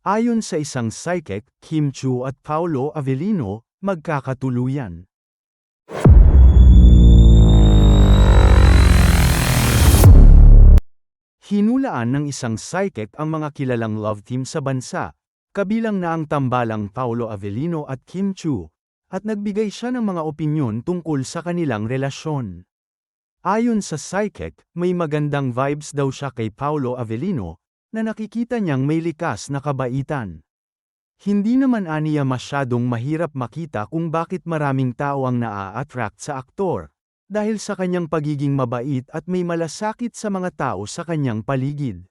Ayon sa isang psychic, Kim Chu at Paolo Avellino, magkakatuluyan. Hinulaan ng isang psychic ang mga kilalang love team sa bansa, kabilang na ang tambalang Paolo Avellino at Kim Chu, at nagbigay siya ng mga opinyon tungkol sa kanilang relasyon. Ayon sa psychic, may magandang vibes daw siya kay Paolo Avellino, na nakikita niyang may likas na kabaitan. Hindi naman aniya masyadong mahirap makita kung bakit maraming tao ang naa-attract sa aktor, dahil sa kanyang pagiging mabait at may malasakit sa mga tao sa kanyang paligid.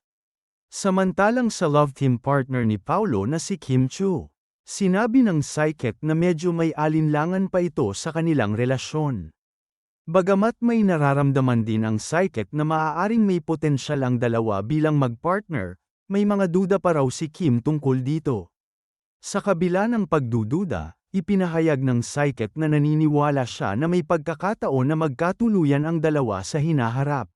Samantalang sa love team partner ni Paolo na si Kim Chu, sinabi ng psychic na medyo may alinlangan pa ito sa kanilang relasyon. Bagamat may nararamdaman din ang psychic na maaaring may potensyal ang dalawa bilang mag-partner, may mga duda pa raw si Kim tungkol dito. Sa kabila ng pagdududa, ipinahayag ng psychic na naniniwala siya na may pagkakataon na magkatuluyan ang dalawa sa hinaharap.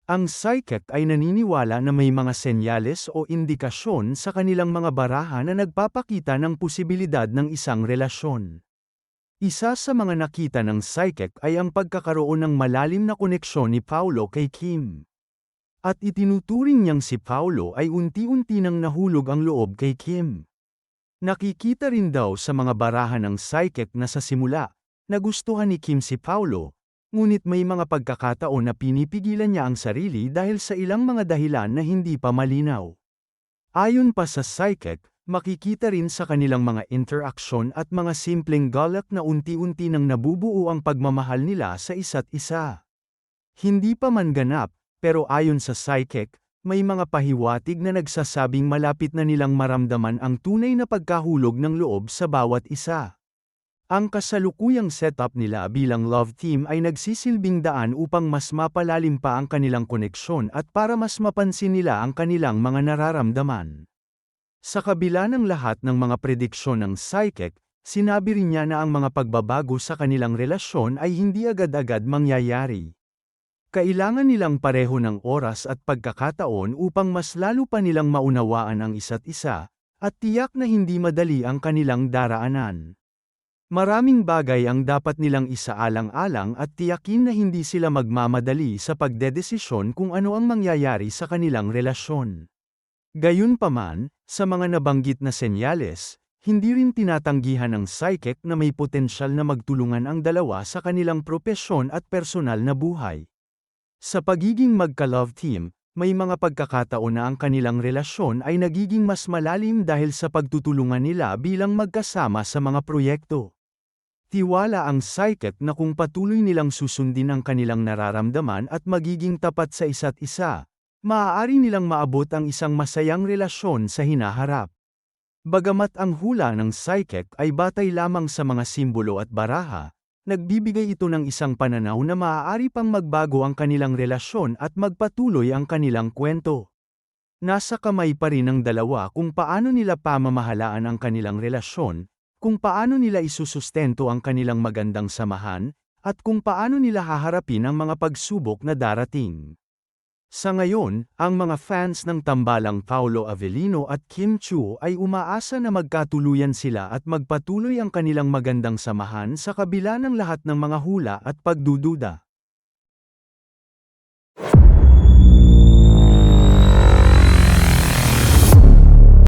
Ang psychic ay naniniwala na may mga senyales o indikasyon sa kanilang mga baraha na nagpapakita ng posibilidad ng isang relasyon. Isa sa mga nakita ng psychic ay ang pagkakaroon ng malalim na koneksyon ni Paolo kay Kim. At itinuturing niyang si Paolo ay unti-unti nang nahulog ang loob kay Kim. Nakikita rin daw sa mga barahan ng psychic na sa simula, nagustuhan ni Kim si Paolo, ngunit may mga pagkakataon na pinipigilan niya ang sarili dahil sa ilang mga dahilan na hindi pa malinaw. Ayon pa sa psychic, makikita rin sa kanilang mga interaksyon at mga simpleng galak na unti-unti nang nabubuo ang pagmamahal nila sa isa't isa. Hindi pa man ganap, pero ayon sa psychic, may mga pahiwatig na nagsasabing malapit na nilang maramdaman ang tunay na pagkahulog ng loob sa bawat isa. Ang kasalukuyang setup nila bilang love team ay nagsisilbing daan upang mas mapalalim pa ang kanilang koneksyon at para mas mapansin nila ang kanilang mga nararamdaman. Sa kabila ng lahat ng mga prediksyon ng psychic, sinabi rin niya na ang mga pagbabago sa kanilang relasyon ay hindi agad-agad mangyayari. Kailangan nilang pareho ng oras at pagkakataon upang mas lalo pa nilang maunawaan ang isa't isa, at tiyak na hindi madali ang kanilang daraanan. Maraming bagay ang dapat nilang isaalang-alang at tiyakin na hindi sila magmamadali sa pagdedesisyon kung ano ang mangyayari sa kanilang relasyon. Gayunpaman, sa mga nabanggit na senyales, hindi rin tinatanggihan ng psychic na may potensyal na magtulungan ang dalawa sa kanilang propesyon at personal na buhay. Sa pagiging magka-love team, may mga pagkakataon na ang kanilang relasyon ay nagiging mas malalim dahil sa pagtutulungan nila bilang magkasama sa mga proyekto. Tiwala ang psychic na kung patuloy nilang susundin ang kanilang nararamdaman at magiging tapat sa isa't isa, maaari nilang maabot ang isang masayang relasyon sa hinaharap. Bagamat ang hula ng psychic ay batay lamang sa mga simbolo at baraha, nagbibigay ito ng isang pananaw na maaari pang magbago ang kanilang relasyon at magpatuloy ang kanilang kwento. Nasa kamay pa rin ng dalawa kung paano nila pamamahalaan ang kanilang relasyon, kung paano nila isusustento ang kanilang magandang samahan, at kung paano nila haharapin ang mga pagsubok na darating. Sa ngayon, ang mga fans ng tambalang Paolo Avellino at Kim Chu ay umaasa na magkatuluyan sila at magpatuloy ang kanilang magandang samahan sa kabila ng lahat ng mga hula at pagdududa.